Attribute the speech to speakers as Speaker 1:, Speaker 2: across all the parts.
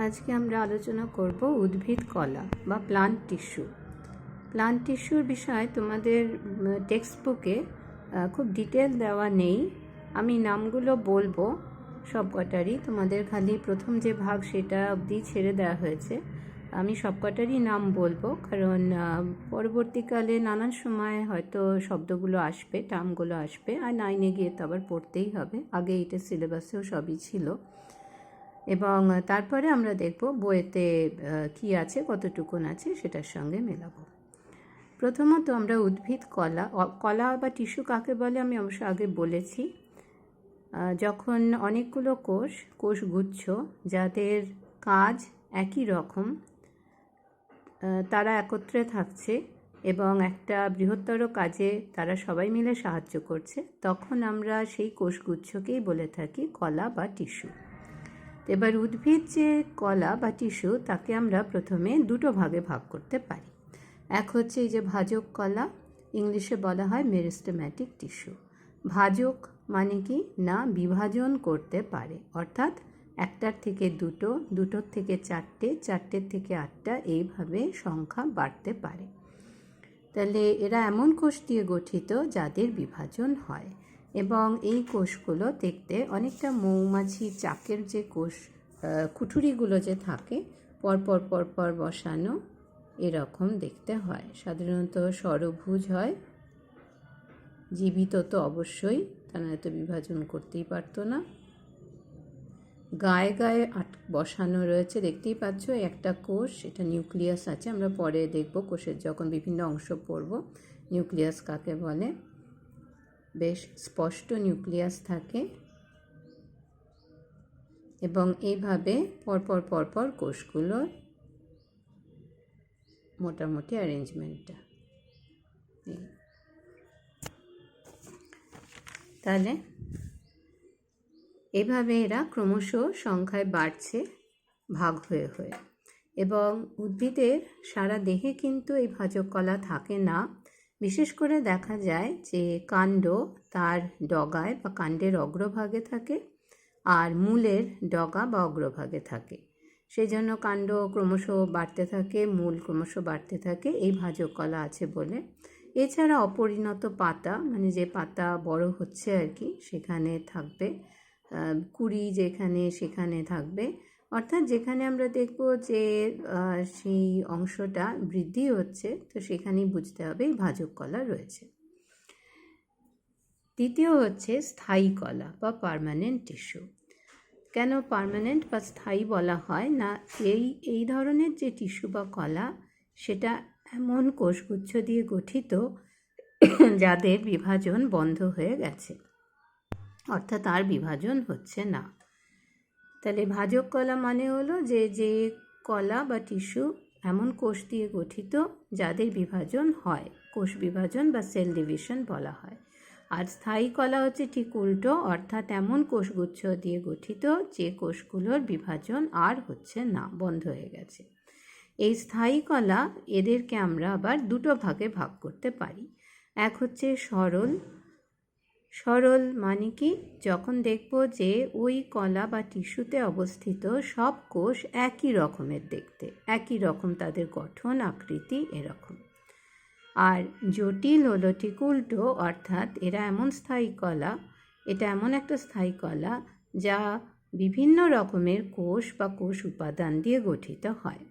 Speaker 1: আজকে আমরা আলোচনা করব উদ্ভিদ কলা বা প্লান্ট টিস্যু। প্লান্ট টিস্যুর বিষয় তোমাদের টেক্সট বুকে খুব ডিটেল দেওয়া নেই। আমি নামগুলো বলবো সবকটারই, তোমাদের খালি প্রথম যে ভাগ সেটা অবধি ছেড়ে দেওয়া হয়েছে। আমি সবকটারই নাম বলবো, কারণ পরবর্তীকালে নানান সময় হয়তো শব্দগুলো আসবে, টার্মগুলো আসবে, আর 9-এ গিয়ে তো আবার পড়তেই হবে। আগে এটা সিলেবাসেও সবই ছিল, এবং তারপরে আমরা দেখব বইয়েতে কি আছে, কতটুকুন আছে সেটার সঙ্গে মেলাবো। প্রথমত আমরা উদ্ভিদ কলা বা টিস্যু কাকে বলে আমি অবশ্য আগে বলেছি। যখন অনেকগুলো কোষগুচ্ছ যাদের কাজ একই রকম, তারা একত্রে থাকছে এবং একটা বৃহত্তর কাজে তারা সবাই মিলে সাহায্য করছে, তখন আমরা সেই কোষগুচ্ছকেই বলে থাকি কলা বা টিস্যু। এবার উদ্ভিদ যে কলা বা টিস্যু, তাকে আমরা প্রথমে দুটো ভাগে ভাগ করতে পারি। এক হচ্ছে এই যে ভাজক কলা, ইংলিশে বলা হয় মেরিস্টেম্যাটিক টিস্যু। ভাজক মানে কি না, বিভাজন করতে পারে, অর্থাৎ একটার থেকে দুটো, দুটোর থেকে চারটে, চারটের থেকে আটটা, এইভাবে সংখ্যা বাড়তে পারে। তাহলে এরা এমন কোষ দিয়ে গঠিত যাদের বিভাজন হয়, এবং এই কোষগুলো দেখতে অনেকটা মৌমাছির চাকের যে কোষ কুঠুরিগুলো যে থাকে পরপর পরপর বসানো, এরকম দেখতে হয়। সাধারণত ষড়ভুজ হয়। জীবিত তো অবশ্যই, তারা এত বিভাজন করতেই পারতো না। গায়ে গায়ে বসানো রয়েছে, দেখতেই পাচ্ছ একটা কোষ, এটা নিউক্লিয়াস আছে। আমরা পরে দেখব কোষের যখন বিভিন্ন অংশ পড়ব নিউক্লিয়াস কাকে বলে। বেশ স্পষ্ট নিউক্লিয়াস থাকে, এবং এইভাবে পরপর পরপর কোষগুলোর মোটামুটি অ্যারেঞ্জমেন্টটা। তাহলে এভাবে এরা ক্রমশ সংখ্যায় বাড়ছে ভাগ হয়ে হয়ে, এবং উদ্ভিদের সারা দেহে কিন্তু এই ভাজক কলা থাকে না। বিশেষ করে দেখা যায় যে কাণ্ড তার ডগায় বা কাণ্ডের অগ্রভাগে থাকে, আর মূলের ডগা বা অগ্রভাগে থাকে। সেই জন্য কাণ্ড ক্রমশ বাড়তে থাকে, মূল ক্রমশ বাড়তে থাকে, এই ভাজক কলা আছে বলে। এছাড়া অপরিণত পাতা, মানে যে পাতা বড় হচ্ছে আর কি, সেখানে থাকবে কুড়ি, যেখানে সেখানে থাকবে, অর্থাৎ যেখানে আমরা দেখব যে সেই অংশটা বৃদ্ধি হচ্ছে, তো সেখানেই বুঝতে হবে এই ভাজক কলা রয়েছে। দ্বিতীয় হচ্ছে স্থায়ী কলা বা পার্মানেন্ট টিস্যু। কেন পার্মানেন্ট বা স্থায়ী বলা হয় না, এই ধরনের যে টিস্যু বা কলা, সেটা এমন কোষগুচ্ছ দিয়ে গঠিত যাদের বিভাজন বন্ধ হয়ে গেছে, অর্থাৎ আর বিভাজন হচ্ছে না। তাহলে ভাজক কলা মানে হলো যে কলা বা টিস্যু এমন কোষ দিয়ে গঠিত যাদের বিভাজন হয়, কোষ বিভাজন বা সেল ডিভিশন বলা হয়। আর স্থায়ী কলা হচ্ছে ঠিক উল্টো, অর্থাৎ এমন কোষগুচ্ছ দিয়ে গঠিত যে কোষগুলোর বিভাজন আর হচ্ছে না, বন্ধ হয়ে গেছে। এই স্থায়ী কলা, এদেরকে আমরা আবার দুটো ভাগে ভাগ করতে পারি। এক হচ্ছে সরল মানে কি, যখন দেখব যে ওই কলা বা টিস্যুতে অবস্থিত সব কোষ একই রকমের দেখতে, একই রকম তাদের গঠন আকৃতি এরকম। আর জটিল হলো ঠিক উল্টো, অর্থাৎ এরা এমন স্থায়ী কলা, এটা এমন একটা স্থায়ী কলা যা বিভিন্ন রকমের কোষ বা কোষ উপাদান দিয়ে গঠিত হয়।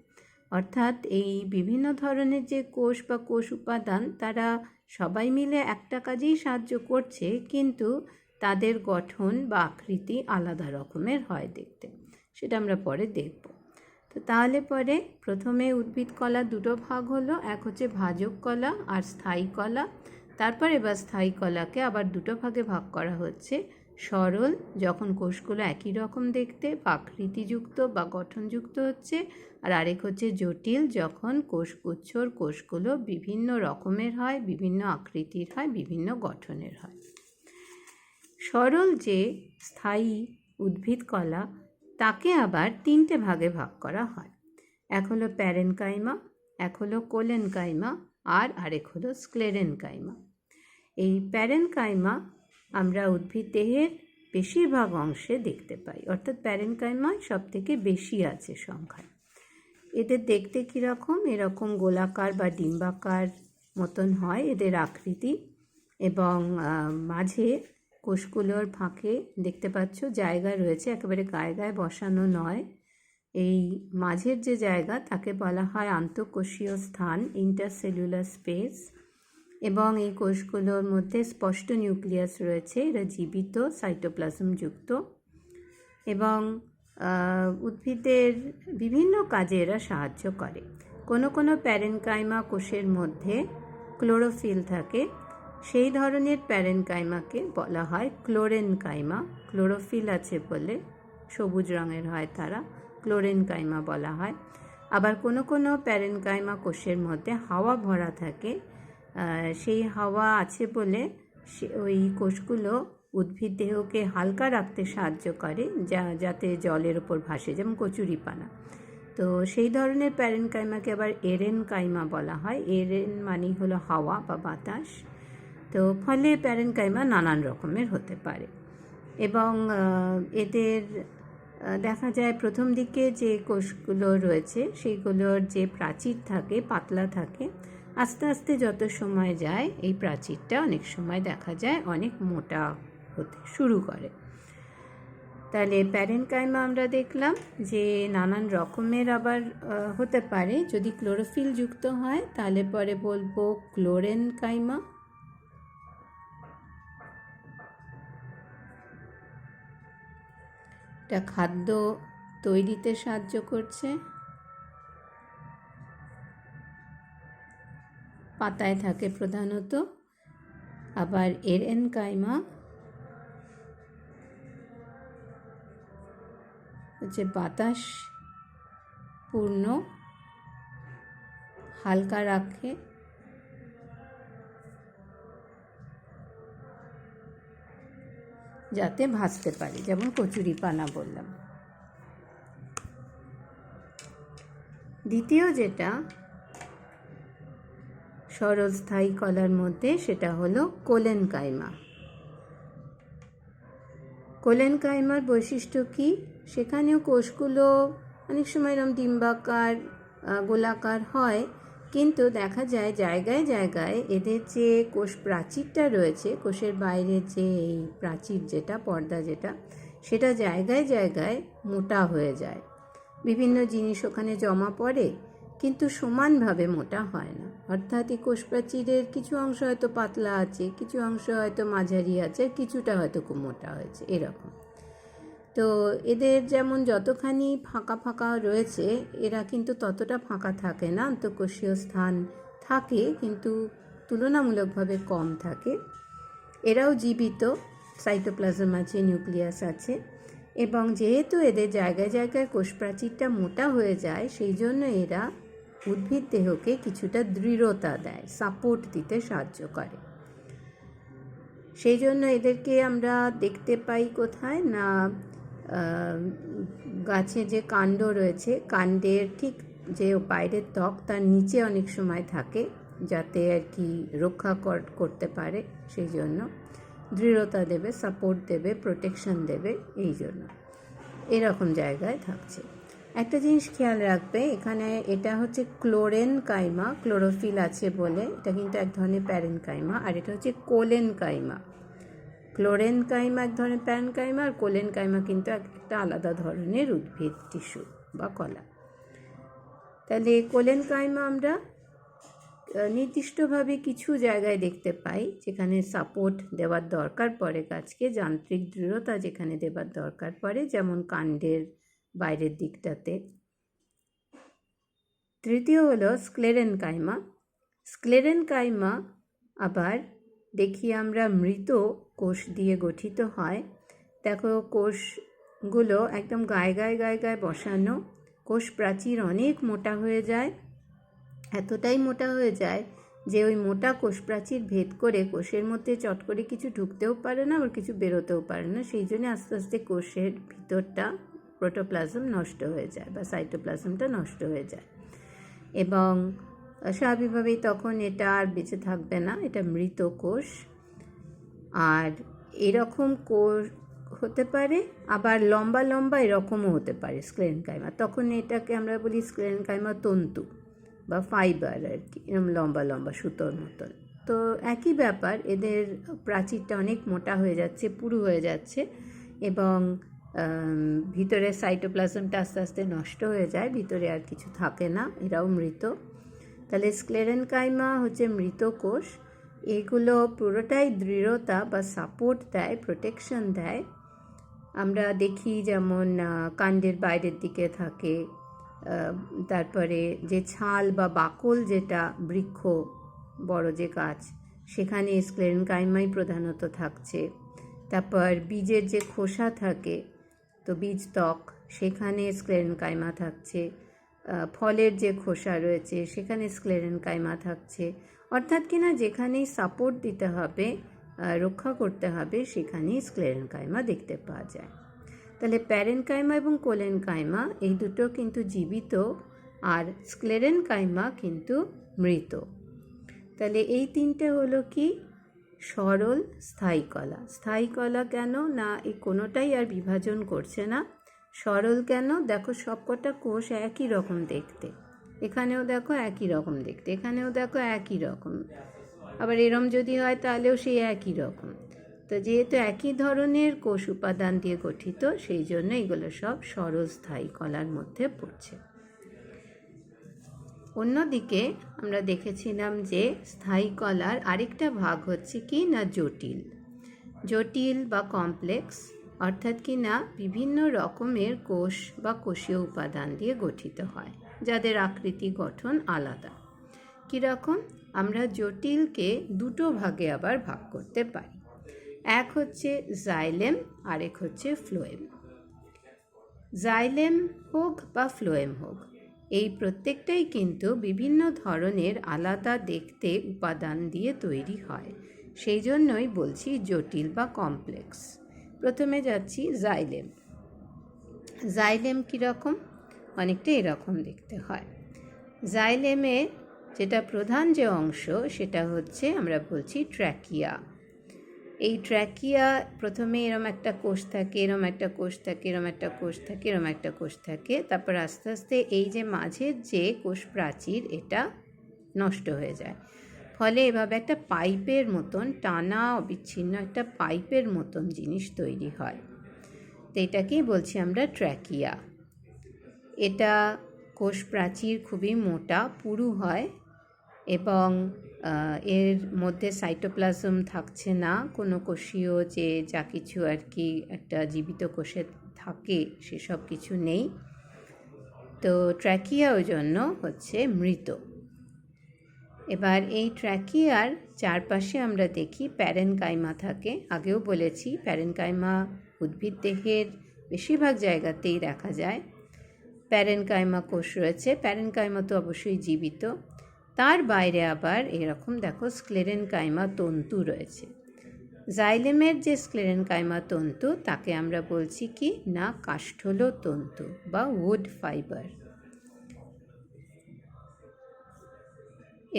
Speaker 1: অর্থাৎ এই বিভিন্ন ধরনের যে কোষ বা কোষ উপাদান, তারা সবাই মিলে একটা কাজেই সাহায্য করছে, কিন্তু তাদের গঠন বা আকৃতি আলাদা রকমের হয় দেখতে, সেটা আমরা পরে দেখব। তো তাহলে পরে প্রথমে উদ্ভিদ কলা দুটো ভাগ হলো, এক হচ্ছে ভাজক কলা আর স্থায়ী কলা। তারপর এবার স্থায়ী কলাকে আবার দুটো ভাগে ভাগ করা হচ্ছে। সরল, যখন কোষগুলো একই রকম দেখতে বা আকৃতিযুক্ত বা গঠনযুক্ত হচ্ছে, আর আরেক হচ্ছে জটিল, যখন কোষগুচ্ছর কোষগুলো বিভিন্ন রকমের হয়, বিভিন্ন আকৃতির হয়, বিভিন্ন গঠনের হয়। সরল যে স্থায়ী উদ্ভিদ কলা, তাকে আবার তিনটে ভাগে ভাগ করা হয়। এক হলো প্যারেনকাইমা, এক হলো কোলেনকাইমা, আর আরেক হলো স্ক্লেরেনকাইমা। এই প্যারেনকাইমা আমরা উদ্ভিদ দেহের বেশিরভাগ অংশে দেখতে পাই, অর্থাৎ প্যারেনকাইমায় সব থেকে বেশি আছে সংখ্যায়। এদের দেখতে কীরকম, এরকম গোলাকার বা ডিম্বাকার মতন হয় এদের আকৃতি, এবং মাঝে কোষগুলোর ফাঁকে দেখতে পাচ্ছ জায়গা রয়েছে, একেবারে গায়ে গায়ে বসানো নয়। এই মাঝের যে জায়গা তাকে বলা হয় আন্তঃকোষীয় স্থান, ইন্টারসেলুলার স্পেস, এবং এই কোষগুলোর মধ্যে স্পষ্ট নিউক্লিয়াস রয়েছে, এরা জীবিত সাইটোপ্লাজম যুক্ত, এবং উদ্ভিদের বিভিন্ন কাজে এরা সাহায্য করে। কোনো কোনো প্যারেনকাইমা কোষের মধ্যে ক্লোরোফিল থাকে, সেই ধরনের প্যারেনকাইমাকে বলা হয় ক্লোরেনকাইমা। ক্লোরোফিল আছে বলে সবুজ রঙের হয় তারা, ক্লোরেনকাইমা বলা হয়। আবার কোনো কোনো প্যারেনকাইমা কোষের মধ্যে হাওয়া ভরা থাকে, সেই হাওয়া আছে বলে ওই কোষগুলো উদ্ভিদ দেহকে হালকা রাখতে সাহায্য করে, যাতে জলের ওপর ভাসে, যেমন কচুরিপানা। তো সেই ধরনের প্যারেনকাইমাকে আবার এরেনকাইমা বলা হয়। এরেন মানে হলো হাওয়া বা বাতাস। তো ফলে প্যারেনকাইমা নানান রকমের হতে পারে, এবং এদের দেখা যায় প্রথম দিকে যে কোষগুলো রয়েছে সেইগুলোর যে প্রাচীর থাকে পাতলা থাকে, আস্তে আস্তে যত সময় যায় এই প্রাচীরটা অনেক সময় দেখা যায় অনেক মোটা হতে শুরু করে। তাহলে প্যারেনকাইমা আমরা দেখলাম যে নানান রকমের আবার হতে পারে। যদি ক্লোরোফিল যুক্ত হয় তাহলে পরে বলবো ক্লোরেনকাইমা। এটা খাদ্য তৈরিতে সাহায্য করছে, পাতায় থাকে প্রধানত। আবার এরেনকাইমা হচ্ছে বাতাস পূর্ণ, হালকা রাখে, যাতে ভাসতে পারে, যেমন কচুরিপানা বললাম। দ্বিতীয় যেটা সরল স্থায়ী কলার মধ্যে, সেটা হলো কোলেনকাইমা। কোলেনকাইমার বৈশিষ্ট্য কি? সেখানেও কোষগুলো অনেক সময় এরকম ডিম্বাকার গোলাকার হয়, কিন্তু দেখা যায় জায়গায় জায়গায় এদের যে কোষ প্রাচীরটা রয়েছে, কোষের বাইরে যে এই প্রাচীর যেটা পর্দা যেটা, সেটা জায়গায় জায়গায় মোটা হয়ে যায়। বিভিন্ন জিনিস ওখানে জমা পড়ে, কিন্তু সমানভাবে মোটা হয় না। অর্থাৎ এই কোষ প্রাচীরের কিছু অংশ হয়তো পাতলা আছে, কিছু অংশ হয়তো মাঝারি আছে, কিছুটা হয়তো খুব মোটা হয়েছে, এরকম। তো এদের যেমন যতখানি ফাঁকা ফাঁকা রয়েছে, এরা কিন্তু ততটা ফাঁকা থাকে না। আন্তঃকোষীয় স্থান থাকে কিন্তু তুলনামূলকভাবে কম থাকে। এরাও জীবিত, সাইটোপ্লাজম আছে, নিউক্লিয়াস আছে, এবং যেহেতু এদের জায়গায় জায়গায় কোষ প্রাচীরটা মোটা হয়ে যায়, সেই জন্য এরা উদ্ভিদ দেহকে কিছুটা দৃঢ়তা দেয়, সাপোর্ট দিতে সাহায্য করে। সেই জন্য এদেরকে আমরা দেখতে পাই কোথায় না, গাছে যে কাণ্ড রয়েছে, কাণ্ডের ঠিক যে বাইরের ত্বক তার নিচে অনেক সময় থাকে, যাতে আর কি রক্ষা করতে পারে, সেই জন্য দৃঢ়তা দেবে, সাপোর্ট দেবে, প্রোটেকশন দেবে, এই জন্য এরকম জায়গায় থাকছে। একটা জিনিস খেয়াল রাখবে, এখানে এটা হচ্ছে ক্লোরেনকাইমা, ক্লোরোফিল আছে বলে, এটা কিন্তু এক ধরনের প্যারেনকাইমা, আর এটা হচ্ছে কোলেনকাইমা। ক্লোরেনকাইমা এক ধরনের প্যারেনকাইমা, আর কোলেনকাইমা কিন্তু একটা আলাদা ধরনের উদ্ভিদ টিস্যু বা কলা। তাহলে কোলেনকাইমা আমরা নির্দিষ্টভাবে কিছু জায়গায় দেখতে পাই যেখানে সাপোর্ট দেওয়ার দরকার পড়ে গাছকে, যান্ত্রিক দৃঢ়তা যেখানে দেওয়ার দরকার পড়ে, যেমন কাণ্ডের বাইরের দিকটাতে। তৃতীয় হলো স্ক্লেরেনকাইমা। স্ক্লেরেনকাইমা আবার দেখি আমরা মৃত কোষ দিয়ে গঠিত হয়। দেখো কোষগুলো একদম গায়ে গায়ে গায়ে গায়ে বসানো, কোষ প্রাচীর অনেক মোটা হয়ে যায়, এতটাই মোটা হয়ে যায় যে ওই মোটা কোষ প্রাচীর ভেদ করে কোষের মধ্যে চট করে কিছু ঢুকতেও পারে না, আবার কিছু বেরোতেও পারে না। সেই জন্য আস্তে আস্তে কোষের ভিতরটা প্রোটোপ্লাজম নষ্ট হয়ে যায় বা সাইটোপ্লাজমটা নষ্ট হয়ে যায়, এবং স্বাভাবিকভাবেই তখন এটা আর বেঁচে থাকবে না, এটা মৃত কোষ। আর এরকম কোষ হতে পারে, আবার লম্বা লম্বা এরকমও হতে পারে স্ক্লেরেনকাইমা। তখন এটাকে আমরা বলি স্ক্লেরেনকাইমা তন্তু বা ফাইবার আর কি, এরকম লম্বা লম্বা সুতোর মতন। তো একই ব্যাপার, এদের প্রাচীরটা অনেক মোটা হয়ে যাচ্ছে, পুরু হয়ে যাচ্ছে, এবং ভিতরে সাইটোপ্লাজমটা আস্তে আস্তে নষ্ট হয়ে যায়, ভিতরে আর কিছু থাকে না, এরাও মৃত। তাহলে স্ক্লেরেনকাইমা হচ্ছে মৃত কোষ। এগুলো পুরোটাই দৃঢ়তা বা সাপোর্ট দেয়, প্রোটেকশন দেয়। আমরা দেখি যেমন কাণ্ডের বাইরের দিকে থাকে, তারপরে যে ছাল বা বাকল যেটা বৃক্ষ, বড় যে গাছ, সেখানে স্ক্লেরেনকাইমাই প্রধানত থাকছে। তারপর বীজের যে খোসা থাকে, তো বীজ ত্বক, সেখানে স্ক্লেরেনকাইমা থাকছে। ফলের যে খোসা রয়েছে সেখানে স্ক্লেরেনকাইমা থাকছে। অর্থাৎ কিনা যেখানেই সাপোর্ট দিতে হবে, রক্ষা করতে হবে, সেখানেই স্ক্লেরেনকাইমা দেখতে পাওয়া যায়। তাহলে প্যারেনকাইমা এবং কোলেনকাইমা এই দুটো কিন্তু জীবিত, আর স্ক্লেরেনকাইমা কিন্তু মৃত। তাহলে এই তিনটে হলো কি সরল স্থায়ী কলা। স্থায়ী কলা কেন না, এই কোনোটাই আর বিভাজন করছে না। সরল কেন, দেখো সবকটা কোষ একই রকম দেখতে, এখানেও দেখো একই রকম দেখতে, এখানেও দেখো একই রকম, আবার এরম যদি হয় তাহলেও সেই একই রকম। তো যেহেতু একই ধরনের কোষ উপাদান দিয়ে গঠিত, সেই জন্য এগুলো সব সরল স্থায়ী কলার মধ্যে পড়ছে। অন্যদিকে আমরা দেখেছিলাম যে স্থায়ী কলার আরেকটা ভাগ হচ্ছে কি না জটিল। জটিল বা কমপ্লেক্স, অর্থাৎ কি না বিভিন্ন রকমের কোষ বা কোষীয় উপাদান দিয়ে গঠিত হয়, যাদের আকৃতি গঠন আলাদা। কীরকম, আমরা জটিলকে দুটো ভাগে আবার ভাগ করতে পারি। এক হচ্ছে জাইলেম, আরেক হচ্ছে ফ্লোয়েম। জাইলেম হোক বা ফ্লোয়েম হোক, এই প্রত্যেকটাই কিন্তু বিভিন্ন ধরনের আলাদা দেখতে উপাদান দিয়ে তৈরি হয়, সেই জন্যই বলছি জটিল বা কমপ্লেক্স। প্রথমে যাচ্ছি জাইলেম। জাইলেম কীরকম, অনেকটা এরকম দেখতে হয়। জাইলেমের যেটা প্রধান যে অংশ সেটা হচ্ছে আমরা বলছি ট্র্যাকিয়া। এই ট্র্যাকিয়া প্রথমে এরম একটা কোষ থাকে, এরম একটা কোষ থাকে, এরম একটা কোষ থাকে, এরম একটা কোষ থাকে, তারপর আস্তে আস্তে এই যে মাঝের যে কোষ প্রাচীর এটা নষ্ট হয়ে যায়, ফলে এভাবে একটা পাইপের মতন টানা অবিচ্ছিন্ন একটা পাইপের মতন জিনিস তৈরি হয়। তো এটাকেই বলছি আমরা ট্র্যাকিয়া। এটা কোষ প্রাচীর খুবই মোটা, পুরু হয়, এবং এর মধ্যে সাইটোপ্লাজম থাকছে না, কোনো কোষীয় যে যা কিছু আর কি একটা জীবিত কোষে থাকে সেসব কিছু নেই। তো ট্র্যাকিয়া ওই জন্য হচ্ছে মৃত। এবার এই ট্র্যাকিয়ার চারপাশে আমরা দেখি প্যারেনকাইমা থাকে। আগেও বলেছি প্যারেনকাইমা উদ্ভিদ দেহের বেশিরভাগ জায়গাতেই দেখা যায়। প্যারেনকাইমা কোষ রয়েছে, প্যারেনকাইমা তো অবশ্যই জীবিত। তার বাইরে আবার এরকম দেখো স্ক্লেরেনকাইমা তন্তু রয়েছে। জাইলেমের যে স্ক্লেরেনকাইমা তন্তু তাকে আমরা বলছি কি না কাষ্ঠল তন্তু বা উড ফাইবার।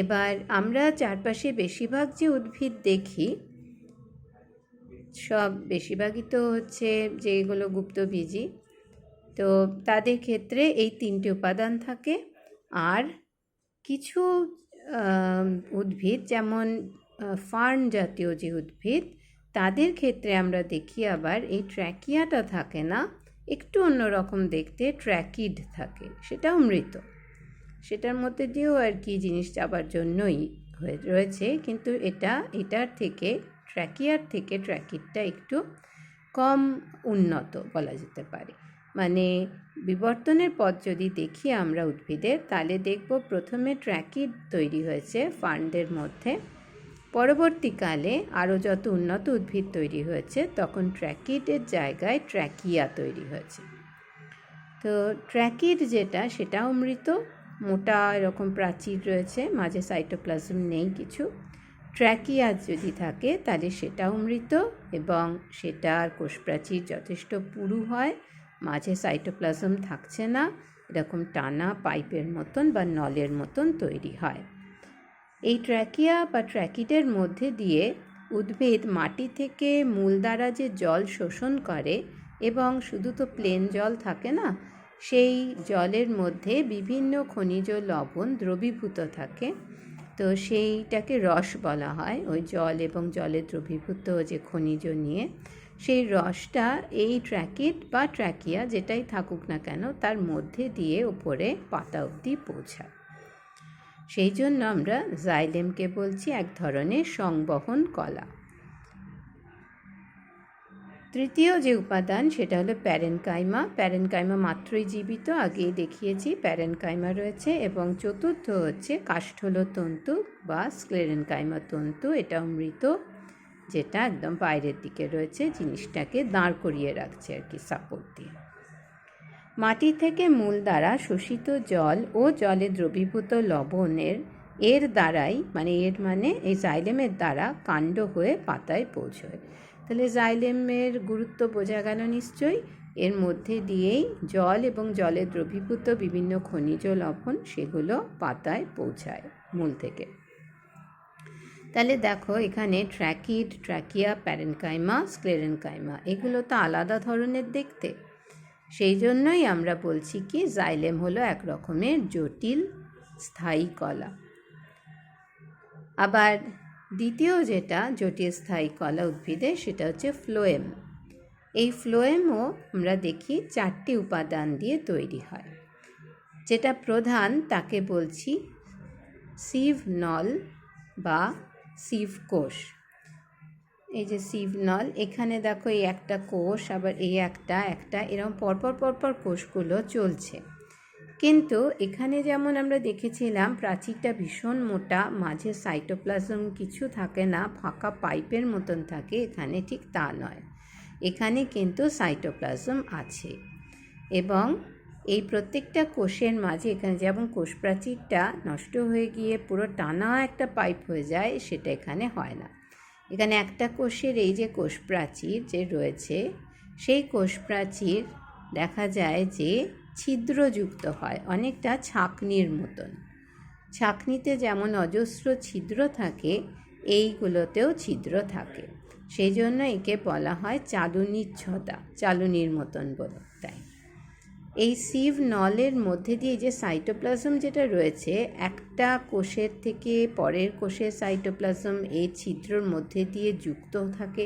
Speaker 1: এবার আমরা চারপাশে বেশিরভাগ যে উদ্ভিদ দেখি সব বেশিরভাগই তো হচ্ছে যেগুলো গুপ্তবীজী, তো তাদের ক্ষেত্রে এই তিনটে উপাদান থাকে। আর কিছু উদ্ভিদ যেমন ফার্ন জাতীয় যে উদ্ভিদ, তাদের ক্ষেত্রে আমরা দেখি আবার এই ট্র্যাকিয়াটা থাকে না, একটু অন্যরকম দেখতে ট্র্যাকিড থাকে, সেটাও মৃত। সেটার মধ্যে দিয়েও আর কি জিনিস যাবার জন্যই রয়েছে, কিন্তু এটার থেকে ট্র্যাকিয়ার থেকে ট্র্যাকিডটা একটু কম উন্নত বলা যেতে পারে। মানে বিবর্তনের পথ যদি দেখি আমরা উদ্ভিদের, তাহলে দেখব প্রথমে ট্র্যাকিড তৈরি হয়েছে ফার্নদের মধ্যে, পরবর্তীকালে আরও যত উন্নত উদ্ভিদ তৈরি হয়েছে তখন ট্র্যাকিডের জায়গায় ট্র্যাকিয়া তৈরি হয়েছে। তো ট্র্যাকিড যেটা সেটাও মৃত, মোটা এরকম প্রাচীর রয়েছে, মাঝে সাইটোপ্লাজম নেই কিছু। ট্র্যাকিয়া যদি থাকে তাহলে সেটাও মৃত, এবং সেটার কোষ প্রাচীর যথেষ্ট পুরু হয়, মাঝে সাইটোপ্লাজম থাকছে না, এরকম টানা পাইপের মতন বা নলের মতন তৈরি হয়। এই ট্র্যাকিয়া বা ট্র্যাকিডের মধ্যে দিয়ে উদ্ভিদ মাটি থেকে মূল দ্বারা যে জল শোষণ করে, এবং শুধু তো প্লেন জল থাকে না, সেই জলের মধ্যে বিভিন্ন খনিজ লবণ দ্রবীভূত থাকে। তো সেইটাকে রস বলা হয়, ওই জল এবং জলে দ্রবীভূত যে খনিজ নিয়ে সেই রসটা এই ট্র্যাকিড বা ট্র্যাকিয়া যেটাই থাকুক না কেন তার মধ্যে দিয়ে উপরে পাতা অবধি পৌঁছায়। সেই জন্য আমরা জাইলেমকে বলছি এক ধরনের সংবহন কলা। তৃতীয় যে উপাদান সেটা হলো প্যারেনকাইমা। প্যারেনকাইমা মাত্রই জীবিত, আগেই দেখিয়েছি প্যারেনকাইমা রয়েছে। এবং চতুর্থ হচ্ছে কাষ্ঠল তন্তু বা স্ক্লেরেনকাইমা তন্তু। এটা মৃত, যেটা একদম বাইরের দিকে রয়েছে, জিনিসটাকে দাঁড় করিয়ে রাখছে আর কি সাপোর্ট দিয়ে। মাটি থেকে মূল দ্বারা শোষিত জল ও জলে দ্রবীভূত লবণের এর দ্বারাই এর মানে এই জাইলেমের দ্বারা কাণ্ড হয়ে পাতায় পৌঁছয়। তাহলে জাইলেমের গুরুত্ব বোঝা গেল নিশ্চয়ই। এর মধ্যে দিয়েই জল এবং জলে দ্রবীভূত বিভিন্ন খনিজ লবণ সেগুলো পাতায় পৌঁছায় মূল থেকে। তাহলে দেখো এখানে ট্র্যাকিড, ট্র্যাকিয়া, প্যারেনকাইমা, স্ক্লেরেনকাইমা এগুলো তো আলাদা ধরনের দেখতে। সেই জন্যই আমরা বলছি কি জাইলেম হলো এক রকমের জটিল স্থায়ী কলা। আবার দ্বিতীয় যেটা জটিল স্থায়ী কলা উদ্ভিদের সেটা হচ্ছে ফ্লোয়েম। এই ফ্লোয়েমও আমরা দেখি 4টি উপাদান দিয়ে তৈরি হয়। যেটা প্রধান তাকে বলছি সিভ নল বা সিভ কোষ। এই যে সিভ নল, এখানে দেখো এই একটা কোষ, আবার এই একটা এরকম পরপর কোষগুলো চলছে। কিন্তু এখানে যেমন আমরা দেখেছিলাম প্রাচীরটা ভীষণ মোটা, মাঝে সাইটোপ্লাজম কিছু থাকে না, ফাঁকা পাইপের মতন থাকে, এখানে ঠিক তা নয়। এখানে কিন্তু সাইটোপ্লাজম আছে। এবং এই প্রত্যেকটা কোষের মাঝে এখানে যেমন কোষ প্রাচীরটা নষ্ট হয়ে গিয়ে পুরো টানা একটা পাইপ হয়ে যায়, সেটা এখানে হয় না। এখানে একটা কোষের এই যে কোষ প্রাচীর যে রয়েছে, সেই কোষ প্রাচীর দেখা যায় যে ছিদ্রযুক্ত হয়, অনেকটা ছাঁকনির মতন। ছাঁকনিতে যেমন অজস্র ছিদ্র থাকে, এইগুলোতেও ছিদ্র থাকে। সেই জন্য একে বলা হয় চালুনিচ্ছদা, চালুনির মতন বলে। তাই এই সিভ নলের মধ্যে দিয়ে যে সাইটোপ্লাজম যেটা রয়েছে, একটা কোষের থেকে পরের কোষের সাইটোপ্লাজম এই ছিদ্রর মধ্যে দিয়ে যুক্ত থাকে।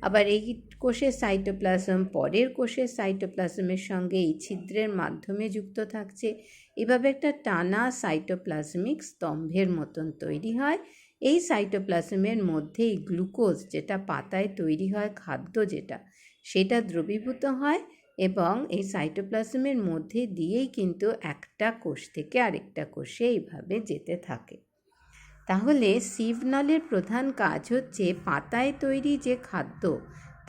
Speaker 1: আবার এই কোষের সাইটোপ্লাজম পরের কোষের সাইটোপ্লাজমের সঙ্গে এই ছিদ্রের মাধ্যমে যুক্ত থাকছে। এভাবে একটা টানা সাইটোপ্লাজমিক স্তম্ভের মতন তৈরি হয়। এই সাইটোপ্লাজমের মধ্যে এই গ্লুকোজ যেটা পাতায় তৈরি হয়, খাদ্য যেটা, সেটা দ্রবীভূত হয় এবং এই সাইটোপ্লাজমের মধ্যে দিয়েই কিন্তু একটা কোষ থেকে আরেকটা কোষে এইভাবে যেতে থাকে। তাহলে সিভ নলের প্রধান কাজ হচ্ছে পাতায় তৈরি যে খাদ্য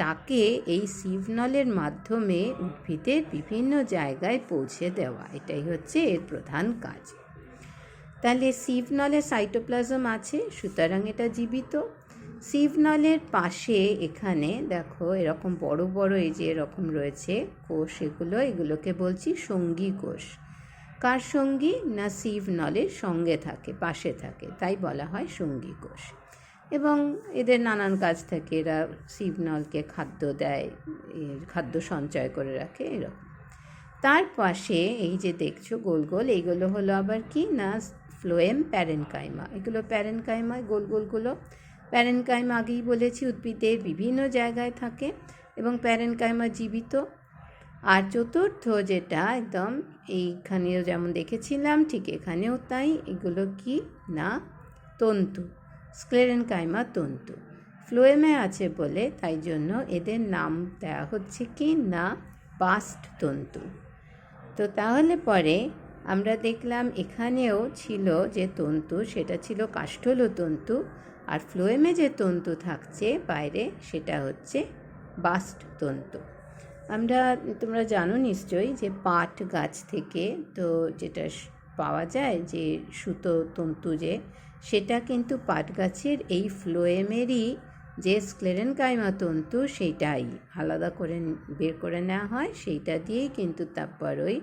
Speaker 1: তাকে এই সিভ নলের মাধ্যমে উদ্ভিদের বিভিন্ন জায়গায় পৌঁছে দেওয়া, এটাই হচ্ছে এর প্রধান কাজ। তাহলে সিভ নলে সাইটোপ্লাজম আছে, সুতরাং এটা জীবিত। সিভ নলের পাশে এখানে দেখো এরকম বড় বড় এই যে এরকম রয়েছে কোষ, এগুলোকে বলছি সঙ্গী কোষ। কার সঙ্গী না? সিভ নলের সঙ্গে থাকে, পাশে থাকে, তাই বলা হয় সঙ্গী কোষ। এবং এদের নানান কাজ থাকে, এরা সিভ নলকে খাদ্য দেয়, খাদ্য সঞ্চয় করে রাখে এরকম। তার পাশে এই যে দেখছো গোল গোল, এইগুলো হলো আবার কি না ফ্লোয়েম, প্যারেনকাইমা। এগুলো প্যারেনকাইমা, গোল গোলগুলো প্যারেনকাইমা আগেই বলেছি উদ্ভিদের বিভিন্ন জায়গায় থাকে এবং প্যারেনকাইমা জীবিত। আর চতুর্থ যেটা একদম এইখানেও যেমন দেখেছিলাম ঠিক এখানেও তাই, এগুলো কি না তন্তু, স্ক্লেরেনকাইমা তন্তু। ফ্লোয়েমে আছে বলে তাই জন্য এদের নাম দেওয়া হচ্ছে কি না বাস্ট তন্তু। তো তাহলে পরে আমরা দেখলাম এখানেও ছিল যে তন্তু, সেটা ছিল কাষ্ঠল তন্তু, আর ফ্লোয়েমে যে তন্তু থাকছে বাইরে সেটা হচ্ছে বাস্ট তন্তু। তোমরা জানো নিশ্চয়ই যে পাট গাছ থেকে তো যেটা পাওয়া যায় যে সুতো তন্তু, যে সেটা কিন্তু পাট গাছের এই ফ্লোয়েমেরই যে স্ক্লেরেনকাইমা তন্তু সেইটাই আলাদা করে বের করে নেওয়া হয়, সেইটা দিয়েই কিন্তু তারপর ওই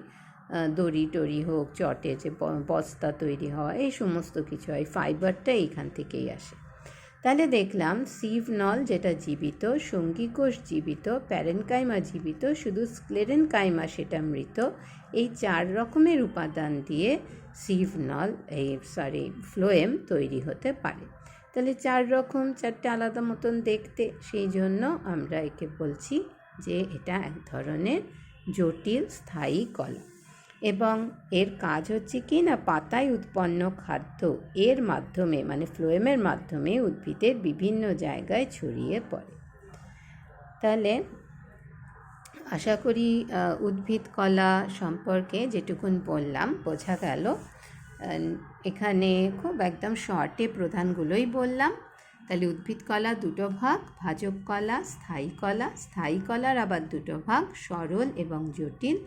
Speaker 1: দড়ি টড়ি হোক, চটে যে বস্তা তৈরি হয়, এই সমস্ত কিছু হয়, ফাইবারটা এইখান থেকেই আসে। তাহলে দেখলাম সিভ নল যেটা জীবিত, সঙ্গী কোষ জীবিত, প্যারেনকাইমা জীবিত, শুধু স্ক্লেরেনকাইমা সেটা মৃত। এই 4 রকমের উপাদান দিয়ে সিভ নল ফ্লোয়েম তৈরি হতে পারে। তাহলে 4 রকম, 4টে আলাদা মতন দেখতে, সেই জন্য আমরা একে বলছি যে এটা এক ধরনের জটিল স্থায়ী কলা। এবং এর কাজ হচ্ছে কি না, পাতায় উৎপন্ন খাদ্য এর মাধ্যমে মানে ফ্লোয়েমের মাধ্যমে উদ্ভিদের বিভিন্ন জায়গায় ছড়িয়ে পড়ে। তাহলে আশা করি উদ্ভিদ কলা সম্পর্কে যেটুকুন বললাম বোঝা গেল। এখানে খুব একদম শর্টে প্রধানগুলোই বললাম। তাহলে উদ্ভিদ কলা 2টো ভাগ, ভাজক কলা, স্থায়ী কলা। স্থায়ী কলার আবার 2টো ভাগ, সরল এবং জটিল।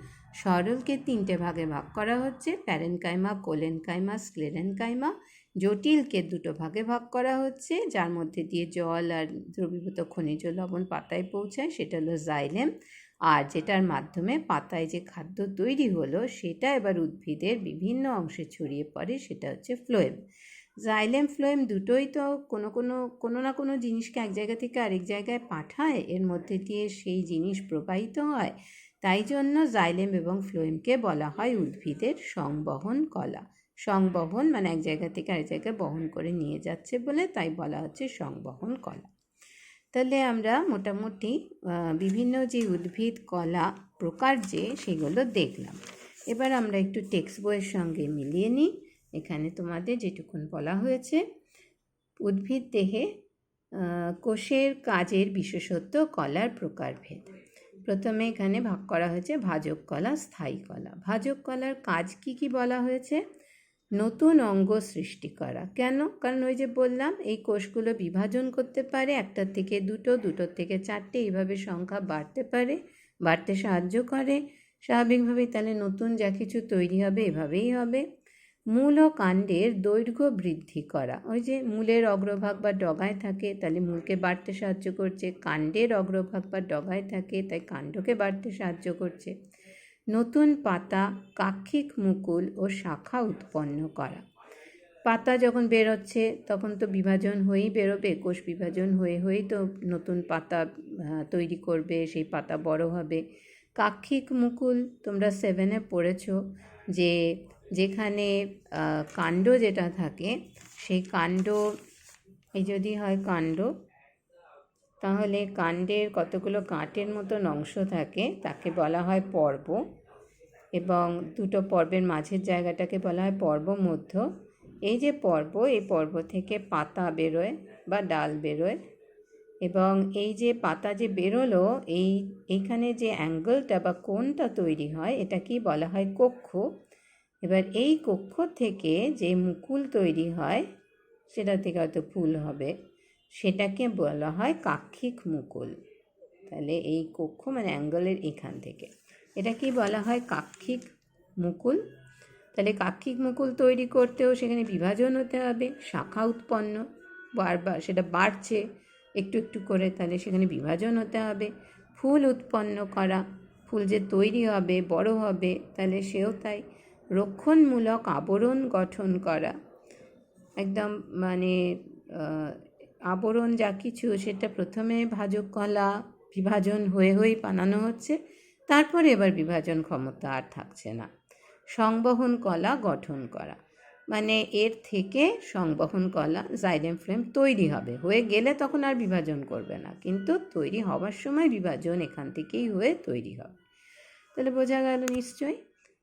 Speaker 1: সরলকে 3টে ভাগে ভাগ করা হচ্ছে, প্যারেনকাইমা, কোলেনকাইমা, স্ক্লেরেনকাইমা। জটিলকে 2টো ভাগে ভাগ করা হচ্ছে, যার মধ্যে দিয়ে জল আর দ্রবীভূত খনিজ লবণ পাতায় পৌঁছায়, সেটা হলো জাইলেম। আর যেটার মাধ্যমে পাতায় যে খাদ্য তৈরি হলো সেটা এবার উদ্ভিদের বিভিন্ন অংশে ছড়িয়ে পড়ে, সেটা হচ্ছে ফ্লোয়েম। জাইলেম ফ্লোয়েম দুটোই তো কোনো না কোনো জিনিসকে এক জায়গা থেকে আরেক জায়গায় পাঠায়, এর মধ্যে দিয়ে সেই জিনিস প্রবাহিত হয়। তাই জন্য জাইলেম এবং ফ্লোয়েমকে বলা হয় উদ্ভিদের সংবহন কলা। সংবহন মানে এক জায়গা থেকে আরেক জায়গায় বহন করে নিয়ে যাচ্ছে বলে তাই বলা হচ্ছে সংবহন কলা। তাহলে আমরা মোটামুটি বিভিন্ন যে উদ্ভিদ কলা প্রকার সেগুলো দেখলাম। এবার আমরা একটু টেক্সট বইয়ের সঙ্গে মিলিয়ে নিই। এখানে তোমাদের যেটুকুন বলা হয়েছে, উদ্ভিদ দেহে কোষের কাজের বিশেষত্ব, কলার প্রকারভেদ। প্রথমে এখানে ভাগ করা হয়েছে ভাজক কলা, স্থায়ী কলা। ভাজক কলার কাজ কি বলা হয়েছে? নতুন অঙ্গ সৃষ্টি করা। কেন? কারণ ওই যে বললাম এই কোষগুলো বিভাজন করতে পারে, 1টার থেকে 2টো, 2টোর থেকে 4টে, এইভাবে সংখ্যা বাড়তে পারে, বাড়তে সাহায্য করে স্বাভাবিকভাবেই। তাহলে নতুন যা কিছু তৈরি হবে এভাবেই হবে। মূল ও কাণ্ডের দৈর্ঘ্য বৃদ্ধি করা। ওই যে মূলের অগ্রভাগ বা ডগায় থাকে, তাহলে মূলকে বাড়তে সাহায্য করছে। কাণ্ডের অগ্রভাগ বা ডগায় থাকে, তাই কাণ্ডকে বাড়তে সাহায্য করছে। নতুন পাতা, কাক্ষিক মুকুল ও শাখা উৎপন্ন করা। পাতা যখন বেরোচ্ছে তখন তো বিভাজন হয়েই বেরোবে, কোষ বিভাজন হয়েই তো নতুন পাতা তৈরি করবে, সেই পাতা বড় হবে। কাক্ষিক মুকুল তোমরা 7-এ পড়েছো, যে যেখানে কাণ্ড যেটা থাকে সেই কাণ্ড, এই যদি হয় কাণ্ড, তাহলে কাণ্ডের কতগুলো গাঁটের মতন অংশ থাকে, তাকে বলা হয় পর্ব। এবং 2টো পর্বের মাঝের জায়গাটাকে বলা হয় পর্বমধ্য। এই যে পর্ব, এই পর্ব থেকে পাতা বেরোয় বা ডাল বেরোয়। এবং এই যে পাতা যে বেরোলো, এইখানে যে অ্যাঙ্গেলটা বা কোণটা তৈরি হয়, এটা কি বলা হয়? কক্ষ। এবার এই কক্ষ থেকে যে মুকুল তৈরি হয়, সেটা থেকে হয়তো ফুল হবে, সেটাকে বলা হয় কাক্ষিক মুকুল। তাহলে এই কক্ষ মানে অ্যাঙ্গেলের এখান থেকে এটা কি বলা হয়? কাক্ষিক মুকুল। তাহলে কাক্ষিক মুকুল তৈরি করতেও সেখানে বিভাজন হতে হবে, শাখা উৎপন্ন, বারবার সেটা বাড়ছে একটু একটু করে, তাহলে সেখানে বিভাজন হতে হবে। ফুল উৎপন্ন করা, ফুল যে তৈরি হবে, বড় হবে, তাহলে সেও তাই। রক্ষণমূলক আবরণ গঠন করা, একদম মানে আবরণ যা কিছু সেটা প্রথমে ভাজক কলা বিভাজন হয়েই বানানো হচ্ছে, তারপরে এবার বিভাজন ক্ষমতা আর থাকছে না। সংবহন কলা গঠন করা, মানে এর থেকে সংবহন কলা জাইলেম ফ্লোয়েম তৈরি হবে, হয়ে গেলে তখন আর বিভাজন করবে না, কিন্তু তৈরি হওয়ার সময় বিভাজন এখান থেকেই হয়ে তৈরি হবে। তাহলে বোঝা গেল নিশ্চয়ই।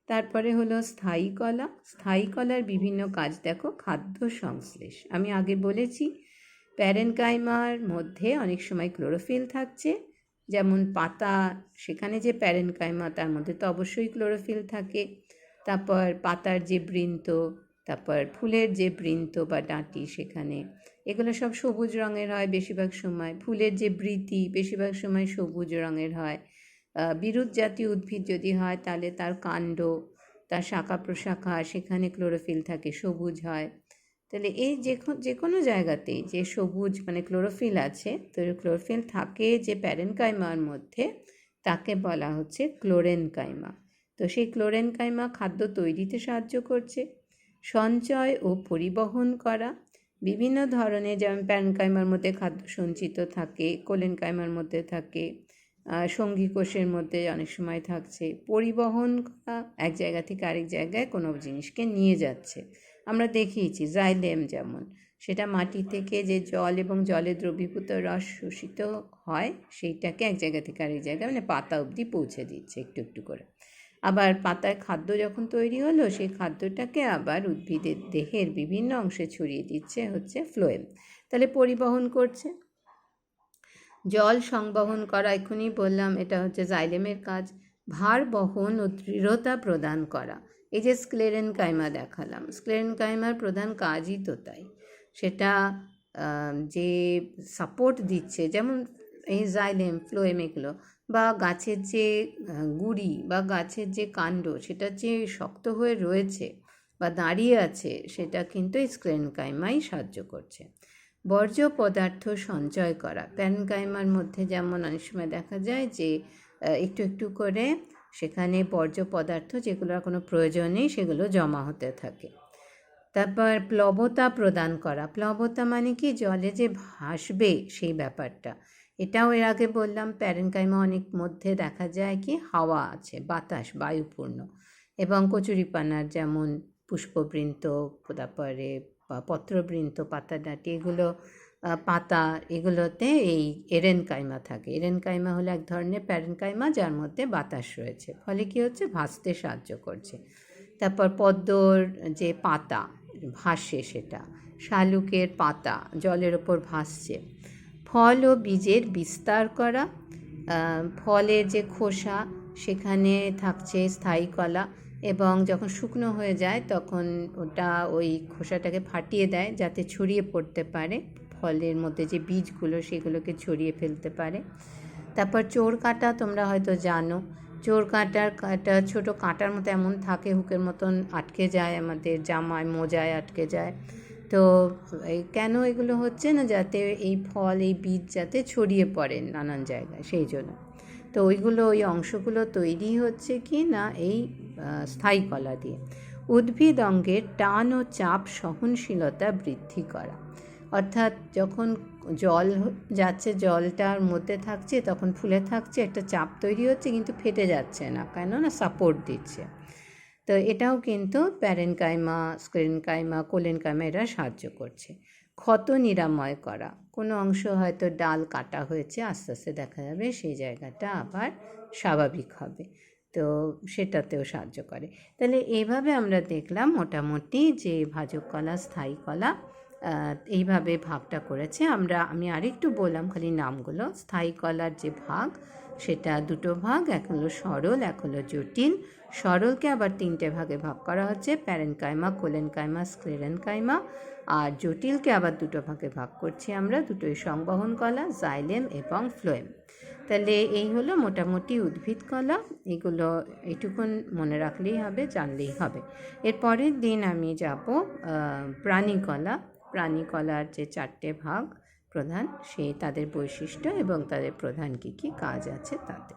Speaker 1: তারপরে হলো স্থায়ী কলা। স্থায়ী কলার বিভিন্ন কাজ দেখো। খাদ্য সংশ্লেষ, আমি আগে বলেছি প্যারেনকাইমার মধ্যে অনেক সময় ক্লোরোফিল থাকছে, যেমন পাতা, সেখানে যে প্যারেনকাইমা তার মধ্যে তো অবশ্যই ক্লোরোফিল থাকে। তারপর পাতার যে বৃন্ত, তারপর ফুলের যে বৃন্ত বা ডাঁটি, সেখানে এগুলো সব সবুজ রঙের হয় বেশিরভাগ সময়। ফুলের যে বৃতি বেশিরভাগ সময় সবুজ রঙের হয়। বিরুৎ জাতীয় উদ্ভিদ যদি হয় তাহলে তার কাণ্ড, তার শাখা প্রশাখা, সেখানে ক্লোরোফিল থাকে, সবুজ হয়। তাহলে এই যে কোনো জায়গাতেই যে সবুজ মানে ক্লোরোফিল আছে, তো ক্লোরোফিল থাকে যে প্যারেনকাইমার মধ্যে, তাকে বলা হচ্ছে ক্লোরেনকাইমা। তো সেই ক্লোরেনকাইমা খাদ্য তৈরিতে সাহায্য করছে। সঞ্চয় ও পরিবহন করা, বিভিন্ন ধরনের, যেমন প্যারেনকাইমার মধ্যে খাদ্য সঞ্চিত থাকে, কোলেনকাইমার মধ্যে থাকে, সঙ্গী কোষের মধ্যে অনেক সময় থাকছে। পরিবহন করা, এক জায়গা থেকে আরেক জায়গায় কোনো জিনিসকে নিয়ে যাচ্ছে। আমরা দেখিয়েছি জাইলেম যেমন, সেটা মাটি থেকে যে জল এবং জলে দ্রবীভূত রস শোষিত হয় সেইটাকে এক জায়গা থেকে আরেক জায়গায় মানে পাতা অবধি পৌঁছে দিচ্ছে একটু একটু করে। আবার পাতায় খাদ্য যখন তৈরি হলো সেই খাদ্যটাকে আবার উদ্ভিদের দেহের বিভিন্ন অংশে ছড়িয়ে দিচ্ছে হচ্ছে ফ্লোয়েম। তাহলে পরিবহন করছে। জল সংবহন করা, এখনই বললাম, এটা হচ্ছে জাইলেমের কাজ। ভার বহন ও দৃঢ়তা প্রদান করা, এই যে স্ক্লেরেনকাইমা দেখালাম, স্ক্লেরেনকাইমার প্রধান কাজই তো তাই। সেটা যে সাপোর্ট দিচ্ছে, যেমন এই জাইলেম, ফ্লোয়েম এগুলো, বা গাছের যে গুঁড়ি বা গাছের যে কাণ্ড সেটা যে শক্ত হয়ে রয়েছে বা দাঁড়িয়ে আছে, সেটা কিন্তু এই স্ক্লেরেনকাইমাই সাহায্য করছে। বর্জ্য পদার্থ সঞ্চয় করা, প্যারেনকাইমার মধ্যে যেমন অনেক সময় দেখা যায় যে একটু একটু করে সেখানে বর্জ্য পদার্থ যেগুলোর কোনো প্রয়োজন নেই সেগুলো জমা হতে থাকে। তারপর প্লবতা প্রদান করা, প্লবতা মানে কি জলে যে ভাসবে সেই ব্যাপারটা। এটাও এর আগে বললাম, প্যারেনকাইমা অনেক মধ্যে দেখা যায় কি হাওয়া আছে, বাতাস, বায়ুপূর্ণ। এবং কচুরিপানার যেমন পুষ্পবৃন্ত, তারপরে পত্রবৃন্ত, পাতাডাঁটি, এগুলো পাতা, এগুলোতে এই এরেনকাইমা থাকে। এরেনকাইমা হলো এক ধরনের প্যারেনকাইমা যার মধ্যে বাতাস রয়েছে, ফলে কি হচ্ছে ভাসতে সাহায্য করছে। তারপর পদ্মর যে পাতা ভাসে, সেটা শালুকের পাতা জলের ওপর ভাসছে। ফল ও বীজের বিস্তার করা, ফলের যে খোসা সেখানে থাকছে স্থায়ী কলা, এবং যখন শুকনো হয়ে যায় তখন ওটা ওই খোসাটাকে ফাটিয়ে দেয় যাতে ছড়িয়ে পড়তে পারে, ফলের মধ্যে যে বীজগুলো সেগুলোকে ছড়িয়ে ফেলতে পারে। তারপর চোর কাঁটা, তোমরা হয়তো জানো, চোর কাঁটার ছোটো কাঁটার মতো এমন থাকে, হুকের মতন আটকে যায় আমাদের জামায়, মোজায় আটকে যায়। তো কেন এগুলো হচ্ছে না, যাতে এই ফল, এই বীজ যাতে ছড়িয়ে পড়ে নানান জায়গায়, সেই জন্য। তো ওইগুলো, ওই অংশগুলো তৈরি হচ্ছে কি না এই স্থায়ী কলা দিয়ে। উদ্ভিদ অঙ্গের টান ও চাপ সহনশীলতা বৃদ্ধি করা, অর্থাৎ যখন জল যাচ্ছে, জলটার মধ্যে থাকছে, তখন ফুলে থাকছে, একটা চাপ তৈরি হচ্ছে কিন্তু ফেটে যাচ্ছে না, কেননা সাপোর্ট দিচ্ছে। তো এটাও কিন্তু প্যারেনকাইমা, স্ক্লেরেনকাইমা, কোলেনকাইমা এরা সাহায্য করছে। ক্ষত নিরাময় করা, কোনো অংশ হয়তো ডাল কাটা হয়েছে, আস্তে আস্তে দেখা যাবে সেই জায়গাটা আবার স্বাভাবিক হবে, তো সেটাতেও সাহায্য করে। তাহলে এইভাবে আমরা দেখলাম মোটামুটি যে ভাজক কলা, স্থায়ী কলা, এইভাবে ভাগটা করেছে। আমি আরেকটু বললাম খালি নামগুলো। স্থায়ী কলার যে ভাগ সেটা দুটো ভাগ, এক হলো সরল, এক হলো জটিল। সরলকে আবার তিনটে ভাগে ভাগ করা হচ্ছে, প্যারেনকাইমা, কোলেনকাইমা, স্ক্লেরেনকাইমা। আর জটিলকে আবার দুটো ভাগে ভাগ করছি আমরা, দুটোই সংবহন কলা, জাইলেম এবং ফ্লোয়েম। তাহলে এই হলো মোটামুটি উদ্ভিদ কলা। এগুলো এইটুকুন মনে রাখলেই হবে, জানলেই হবে। এর পরের দিন আমি যাব প্রাণী কলা। প্রাণী কলার যে চারটে ভাগ প্রধান, তাদের বৈশিষ্ট্য এবং তাদের প্রধান কী কী কাজ আছে তাতে।